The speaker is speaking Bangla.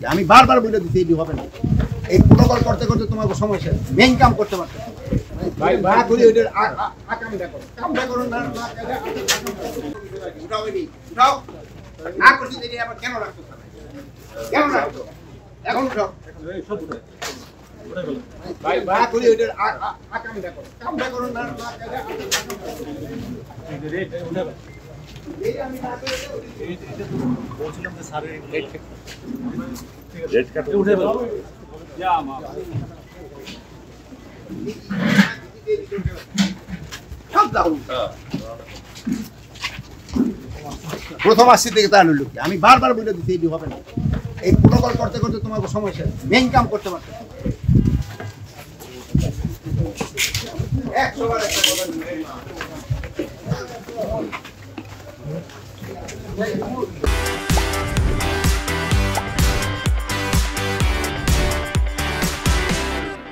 আমি বারবার বলে দিচ্ছি এটি হবে না। এই প্রোটোকল করতে করতে তোমার সমস্যা মেইন কাম করতে পারতে ভাই ভাড়া করি ওইটার আকামটা করো কামটা করো না উঠাও এটি উঠাও না করছি এটি আবার কেন রাখছো কেন রাখছো এখন উঠাও সব উঠাও ভাই ভাড়া করি ওইটার আকামটা করো কামটা করো না বলছিলাম যে স্যারের রেড কার্ড উঠে গেল প্রথম আসছি থেকে তা হলো কি আমি বারবার বলে দিচ্ছি এটি হবে না। এই প্রোটোকল করতে করতে তোমার সমস্যা মেইন কাম করতে পারতে 100 বার একটা কথা